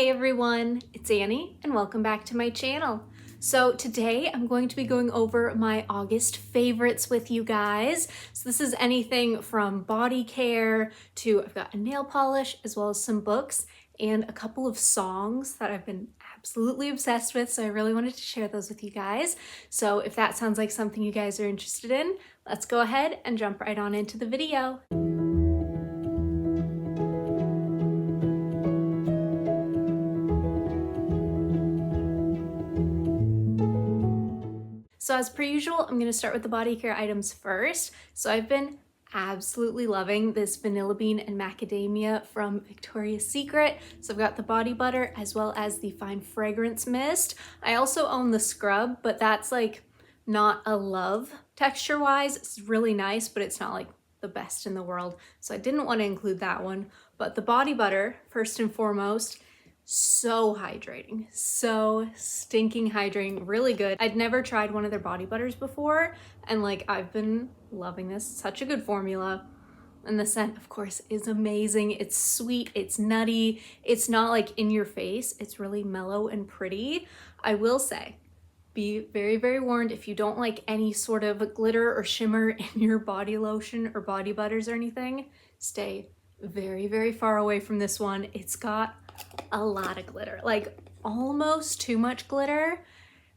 Hey everyone, it's Annie and welcome back to my channel. So today I'm going to be going over my August favorites with you guys. So this is anything from body care to I've got a nail polish as well as some books and a couple of songs that I've been absolutely obsessed with. So I really wanted to share those with you guys. So if that sounds like something you guys are interested in, let's go ahead and jump right on into the video. So as per usual, I'm gonna start with the body care items first. So I've been absolutely loving this vanilla bean and macadamia from Victoria's Secret. So I've got the body butter as well as the fine fragrance mist. I also own the scrub, but that's like not a love texture wise. It's really nice, but it's not like the best in the world. So I didn't want to include that one. But the body butter, first and foremost, so hydrating, so stinking hydrating, really good. I'd never tried one of their body butters before and like I've been loving this. Such a good formula. And the scent of course is amazing. It's sweet, it's nutty, it's not like in your face, it's really mellow and pretty. I will say, be very, very warned if you don't like any sort of glitter or shimmer in your body lotion or body butters or anything, stay very, very far away from this one. It's got a lot of glitter, like almost too much glitter.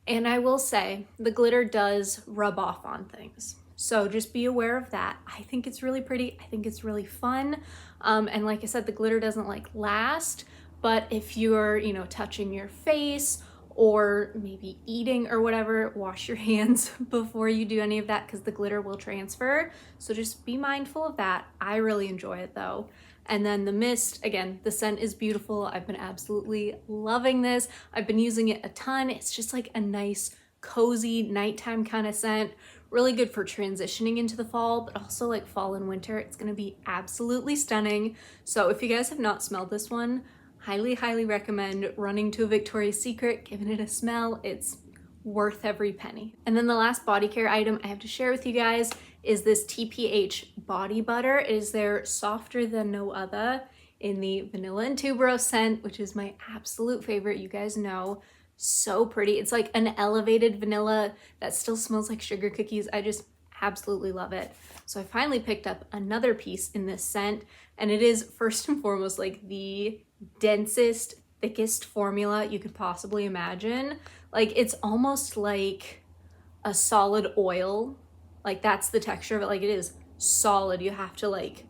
And I will say the glitter does rub off on things. So just be aware of that. I think it's really pretty. I think it's really fun. And like I said, the glitter doesn't like last, but if you're, touching your face or maybe eating or whatever, wash your hands before you do any of that because the glitter will transfer. So just be mindful of that. I really enjoy it though. And then the mist, again, the scent is beautiful. I've been absolutely loving this. I've been using it a ton. It's just like a nice, cozy nighttime kind of scent. Really good for transitioning into the fall, but also like fall and winter. It's gonna be absolutely stunning. So if you guys have not smelled this one, highly, highly recommend running to a Victoria's Secret, giving it a smell. It's worth every penny. And then the last body care item I have to share with you guys is this TPH body butter. It is their Softer Than No Other in the vanilla and tuberose scent, which is my absolute favorite. You guys know, so pretty. It's like an elevated vanilla that still smells like sugar cookies. I just absolutely love it. So I finally picked up another piece in this scent, and it is first and foremost like the densest, thickest formula you could possibly imagine. Like it's almost like a solid oil. Like that's the texture of it. Like it is solid. You have to like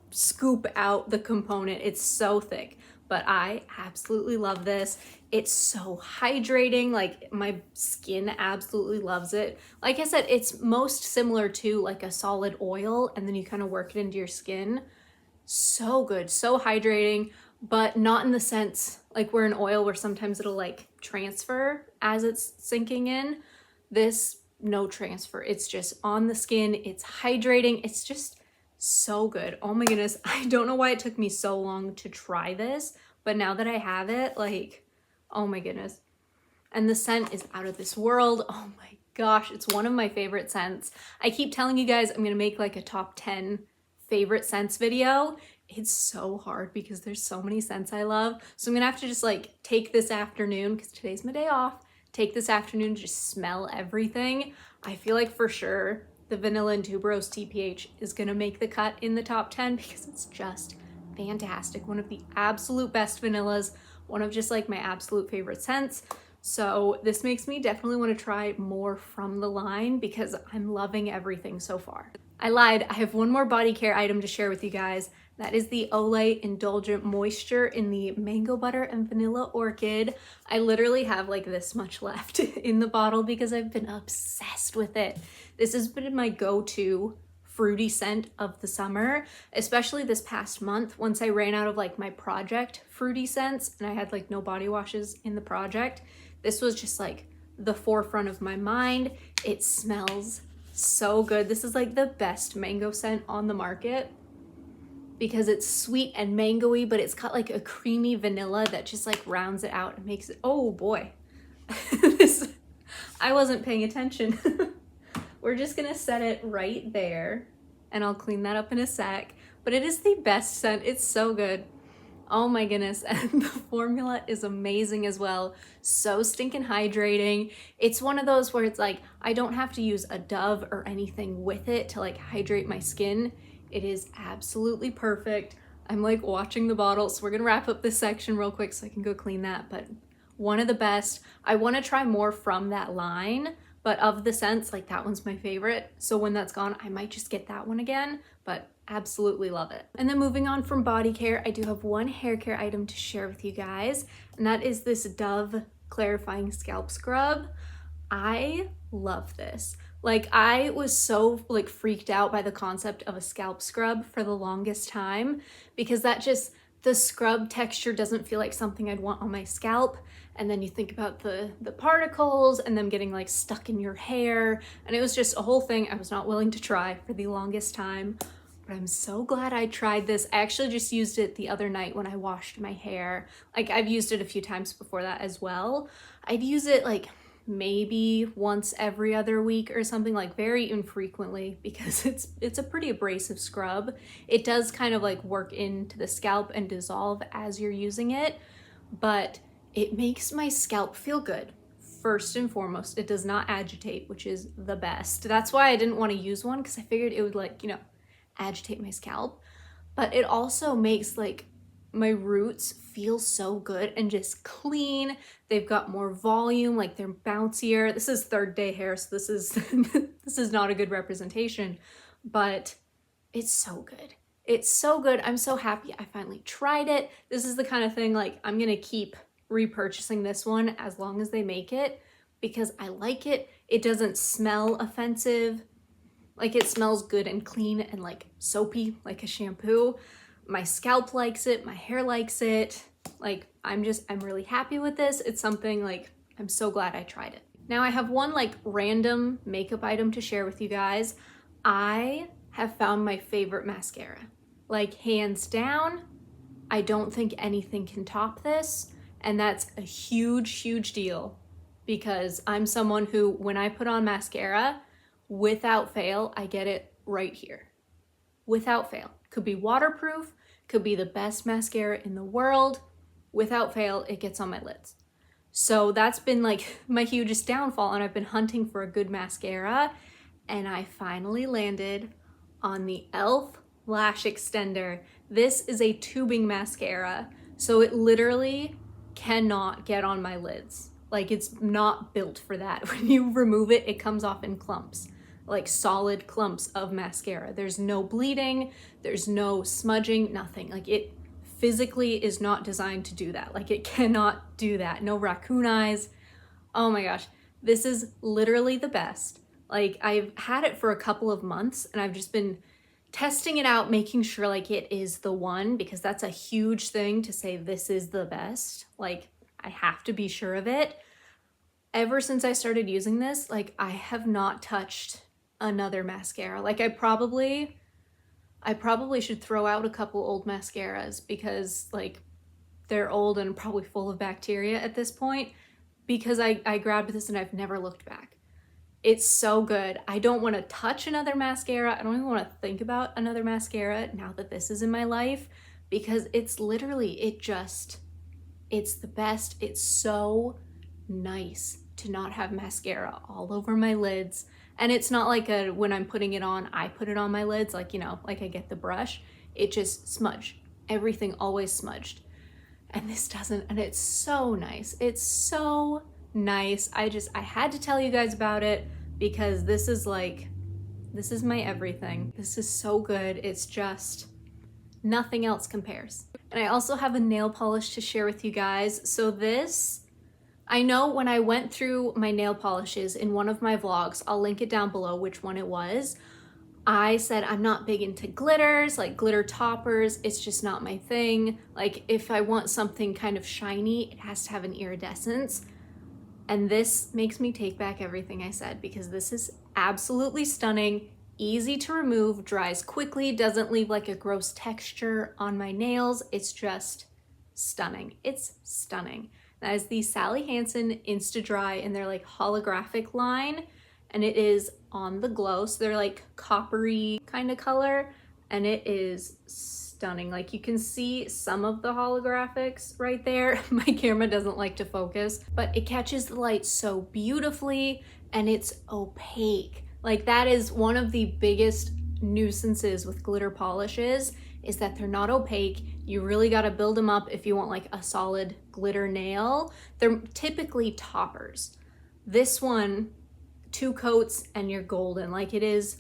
scoop out the component. It's so thick, but I absolutely love this. It's so hydrating. Like my skin absolutely loves it. Like I said, it's most similar to like a solid oil and then you kind of work it into your skin. So good, so hydrating, but not in the sense like we're an oil where sometimes it'll like transfer as it's sinking in. This, no transfer. It's just on the skin. It's hydrating. It's just so good. Oh my goodness. I don't know why it took me so long to try this, but now that I have it, like, oh my goodness. And the scent is out of this world. Oh my gosh. It's one of my favorite scents. I keep telling you guys I'm going to make like a top 10 favorite scents video. It's so hard because there's so many scents I love. So I'm gonna have to just like take this afternoon, because today's my day off, take this afternoon to just smell everything. I feel like for sure the vanilla and tuberose TPH is gonna make the cut in the top 10 because it's just fantastic. One of the absolute best vanillas, one of just like my absolute favorite scents. So this makes me definitely want to try more from the line because I'm loving everything so far. I lied. I have one more body care item to share with you guys. That is the Olay Indulgent Moisture in the Mango Butter and Vanilla Orchid. I literally have like this much left in the bottle because I've been obsessed with it. This has been my go-to fruity scent of the summer, especially this past month once I ran out of like my project fruity scents and I had like no body washes in the project. This was just like the forefront of my mind. It smells so good. This is like the best mango scent on the market because it's sweet and mangoey, but it's got like a creamy vanilla that just like rounds it out and makes it, oh boy. I wasn't paying attention. We're just gonna set it right there and I'll clean that up in a sec, but it is the best scent. It's so good. Oh my goodness, and the formula is amazing as well. So stinking hydrating. It's one of those where it's like, I don't have to use a Dove or anything with it to like hydrate my skin. It is absolutely perfect. I'm like watching the bottle, so we're gonna wrap up this section real quick so I can go clean that, but one of the best. I wanna try more from that line, but of the scents, like that one's my favorite. So when that's gone, I might just get that one again, but absolutely love it. And then moving on from body care, I do have one hair care item to share with you guys, and that is this Dove Clarifying Scalp Scrub. I love this. Like I was so like freaked out by the concept of a scalp scrub for the longest time because that just, the scrub texture doesn't feel like something I'd want on my scalp. And then you think about the particles and them getting like stuck in your hair. And it was just a whole thing I was not willing to try for the longest time. But I'm so glad I tried this. I actually just used it the other night when I washed my hair. Like I've used it a few times before that as well. I'd use it like maybe once every other week or something, like very infrequently, because it's a pretty abrasive scrub. It does kind of like work into the scalp and dissolve as you're using it, but it makes my scalp feel good. First and foremost, it does not agitate, which is the best. That's why I didn't want to use one, because I figured it would like, you know, agitate my scalp. But it also makes like my roots feel so good and just clean. They've got more volume, like they're bouncier. This is third day hair, so this is this is not a good representation, but it's so good. It's so good. I'm so happy I finally tried it. This is the kind of thing like I'm gonna keep repurchasing this one as long as they make it because I like it. It doesn't smell offensive. Like it smells good and clean and like soapy, like a shampoo. My scalp likes it, my hair likes it. Like I'm really happy with this. It's something like, I'm so glad I tried it. Now I have one like random makeup item to share with you guys. I have found my favorite mascara. Like hands down, I don't think anything can top this. And that's a huge, huge deal because I'm someone who, when I put on mascara, without fail, I get it right here. Without fail. Could be waterproof, could be the best mascara in the world. Without fail, it gets on my lids. So that's been like my hugest downfall, and I've been hunting for a good mascara, and I finally landed on the e.l.f. Lash Extender. This is a tubing mascara, so it literally cannot get on my lids. Like it's not built for that. When you remove it, it comes off in clumps. Like solid clumps of mascara. There's no bleeding, there's no smudging, nothing. Like it physically is not designed to do that. Like it cannot do that. No raccoon eyes. Oh my gosh, this is literally the best. Like I've had it for a couple of months and I've just been testing it out, making sure like it is the one, because that's a huge thing to say this is the best. Like I have to be sure of it. Ever since I started using this, like I have not touched another mascara. Like I probably should throw out a couple old mascaras because like they're old and probably full of bacteria at this point, because I grabbed this and I've never looked back. It's so good. I don't want to touch another mascara. I don't even want to think about another mascara now that this is in my life, because it's literally, it's the best. It's so nice to not have mascara all over my lids. And it's not like when I'm putting it on, I put it on my lids, like, you know, like I get the brush, it just smudged. Everything always smudged. And this doesn't, and it's so nice. It's so nice. I had to tell you guys about it because this is my everything. This is so good. It's just, nothing else compares. And I also have a nail polish to share with you guys. So this, I know when I went through my nail polishes in one of my vlogs, I'll link it down below which one it was, I said I'm not big into glitters, like glitter toppers, it's just not my thing. Like if I want something kind of shiny, it has to have an iridescence. And this makes me take back everything I said, because this is absolutely stunning, easy to remove, dries quickly, doesn't leave like a gross texture on my nails. It's just stunning. It's stunning. That is the Sally Hansen Insta Dry in their like holographic line, and it is on the glow, so they're like coppery kind of color, and it is stunning. Like you can see some of the holographics right there. My camera doesn't like to focus, but it catches the light so beautifully and it's opaque. Like that is one of the biggest nuisances with glitter polishes, is that they're not opaque. You really got to build them up if you want like a solid glitter nail. They're typically toppers. This one, 2 coats and you're golden. Like it is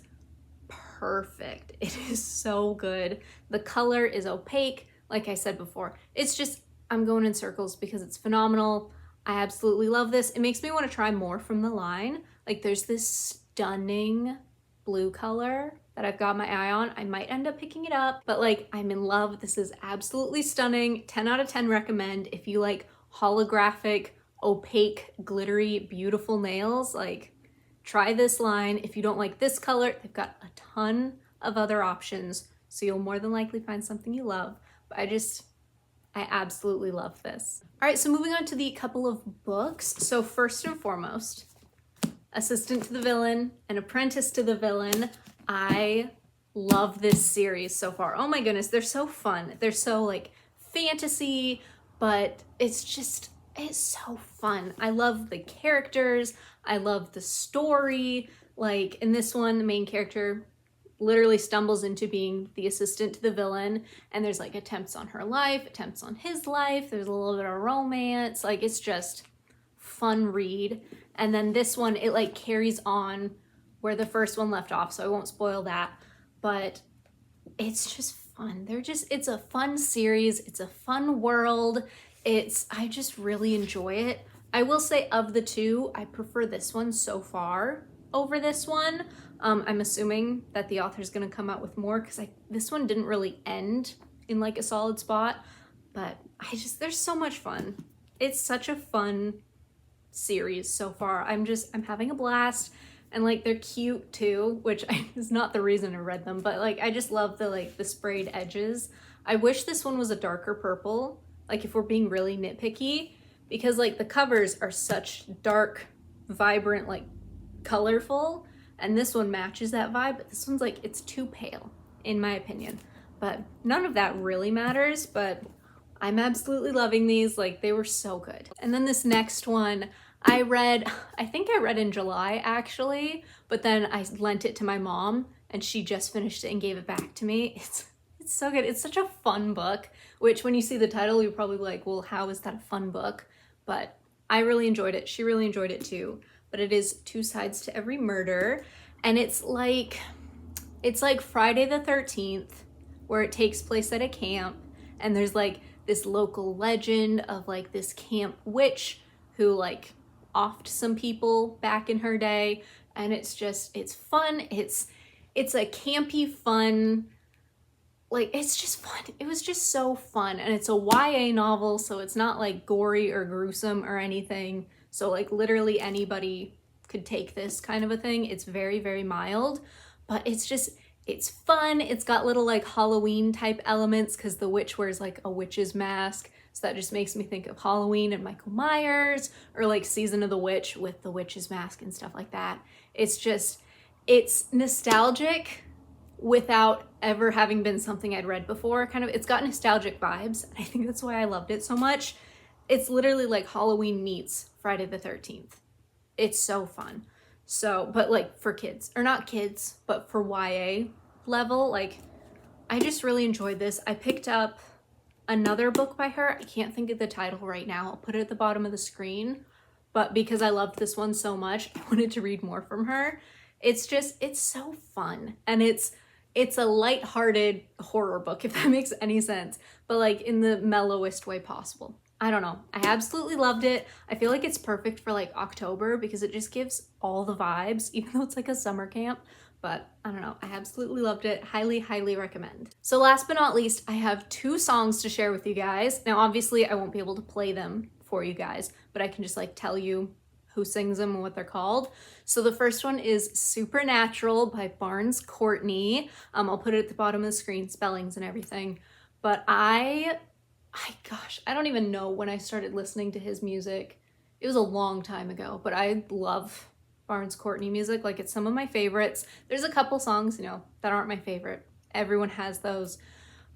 perfect. It is so good. The color is opaque, like I said before. It's just, I'm going in circles because it's phenomenal. I absolutely love this. It makes me want to try more from the line. Like there's this stunning blue color that I've got my eye on. I might end up picking it up, but like I'm in love. This is absolutely stunning. 10 out of 10 recommend. If you like holographic, opaque, glittery, beautiful nails, like try this line. If you don't like this color, they've got a ton of other options, so you'll more than likely find something you love. But I absolutely love this. All right, so moving on to the couple of books. So first and foremost, Assistant to the Villain and Apprentice to the Villain. I love this series so far. Oh my goodness, they're so fun. They're so like fantasy, but it's so fun. I love the characters. I love the story. Like in this one, the main character literally stumbles into being the assistant to the villain, and there's like attempts on her life, attempts on his life. There's a little bit of romance. Like it's just fun read. And then this one, it like carries on where the first one left off, so I won't spoil that, but it's just fun. It's a fun series. It's a fun world. I just really enjoy it. I will say of the two, I prefer this one so far over this one. I'm assuming that the author's gonna come out with more because this one didn't really end in like a solid spot, but they're so much fun. It's such a fun series so far. I'm having a blast, and like they're cute too, which is not the reason I read them, but like I just love the sprayed edges. I wish this one was a darker purple, like if we're being really nitpicky, because like the covers are such dark, vibrant, like colorful, and this one matches that vibe, but this one's like, it's too pale in my opinion. But none of that really matters, but I'm absolutely loving these. Like they were so good. And then this next one I think I read in July actually, but then I lent it to my mom and she just finished it and gave it back to me. It's so good. It's such a fun book, which when you see the title, you're probably like, well, how is that a fun book? But I really enjoyed it. She really enjoyed it too. But it is Two Sides to Every Murder. And it's like Friday the 13th, where it takes place at a camp. And there's like this local legend of like this camp witch who like offed some people back in her day. And it's fun. It's a campy fun, like it's just fun. It was just so fun. And it's a YA novel, so it's not like gory or gruesome or anything. So like literally anybody could take this kind of a thing. It's very, very mild, but it's fun. It's got little like Halloween type elements because the witch wears like a witch's mask. So that just makes me think of Halloween and Michael Myers, or like Season of the Witch with the witch's mask and stuff like that. It's nostalgic without ever having been something I'd read before. Kind of, it's got nostalgic vibes. I think that's why I loved it so much. It's literally like Halloween meets Friday the 13th. It's so fun. So, but like for kids, or not kids, but for YA level, like I just really enjoyed this. I picked up another book by her. I can't think of the title right now. I'll put it at the bottom of the screen. But because I loved this one so much, I wanted to read more from her. It's so fun. And it's a lighthearted horror book, if that makes any sense, but like in the mellowest way possible. I don't know. I absolutely loved it. I feel like it's perfect for like October because it just gives all the vibes, even though it's like a summer camp. But I don't know. I absolutely loved it. Highly, highly recommend. So last but not least, I have 2 songs to share with you guys. Now, obviously, I won't be able to play them for you guys, but I can just like tell you who sings them and what they're called. So the first one is Supernatural by Barnes Courtney. I'll put it at the bottom of the screen, spellings and everything. But gosh, I don't even know when I started listening to his music. It was a long time ago, but I love Barnes Courtney music. Like it's some of my favorites. There's a couple songs, that aren't my favorite. Everyone has those.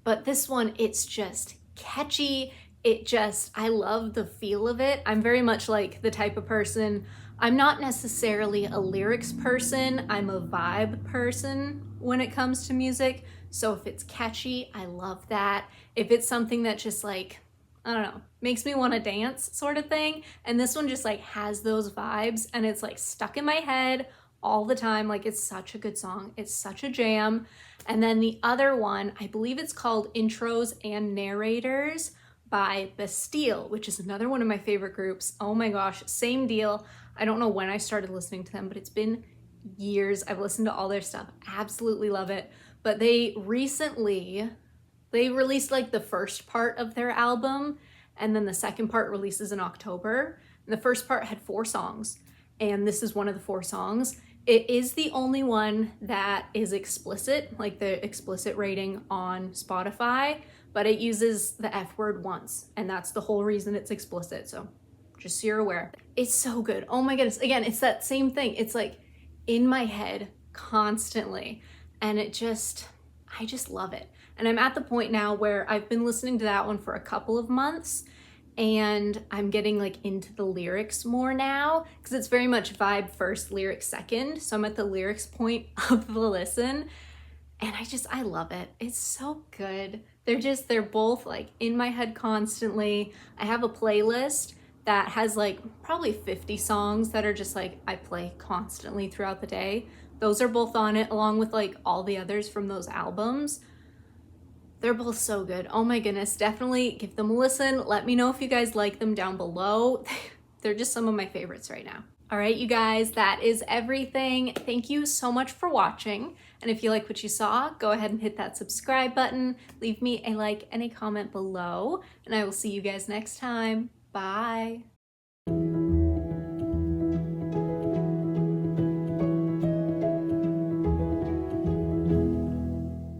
But this one, it's just catchy. I love the feel of it. I'm very much like the type of person, I'm not necessarily a lyrics person, I'm a vibe person when it comes to music. So if it's catchy, I love that. If it's something that just like, I don't know, makes me want to dance sort of thing. And this one just like has those vibes and it's like stuck in my head all the time. Like it's such a good song. It's such a jam. And then the other one, I believe it's called Intros and Narrators by Bastille, which is another one of my favorite groups. Oh my gosh, same deal. I don't know when I started listening to them, but it's been years. I've listened to all their stuff. Absolutely love it. But they released like the first part of their album, and then the second part releases in October. And the first part had 4 songs, and this is one of the 4 songs. It is the only one that is explicit, like the explicit rating on Spotify, but it uses the F word once, and that's the whole reason it's explicit, so just so you're aware. It's so good. Oh my goodness. Again, it's that same thing. It's like in my head constantly, and I just love it. And I'm at the point now where I've been listening to that one for a couple of months, and I'm getting like into the lyrics more now because it's very much vibe first, lyrics second. So I'm at the lyrics point of the listen, and I love it. It's so good. They're both like in my head constantly. I have a playlist that has like probably 50 songs that are just like I play constantly throughout the day. Those are both on it along with like all the others from those albums. They're both so good. Oh my goodness, definitely give them a listen. Let me know if you guys like them down below. They're just some of my favorites right now. All right, you guys, that is everything. Thank you so much for watching. And if you like what you saw, go ahead and hit that subscribe button. Leave me a like and a comment below, and I will see you guys next time. Bye.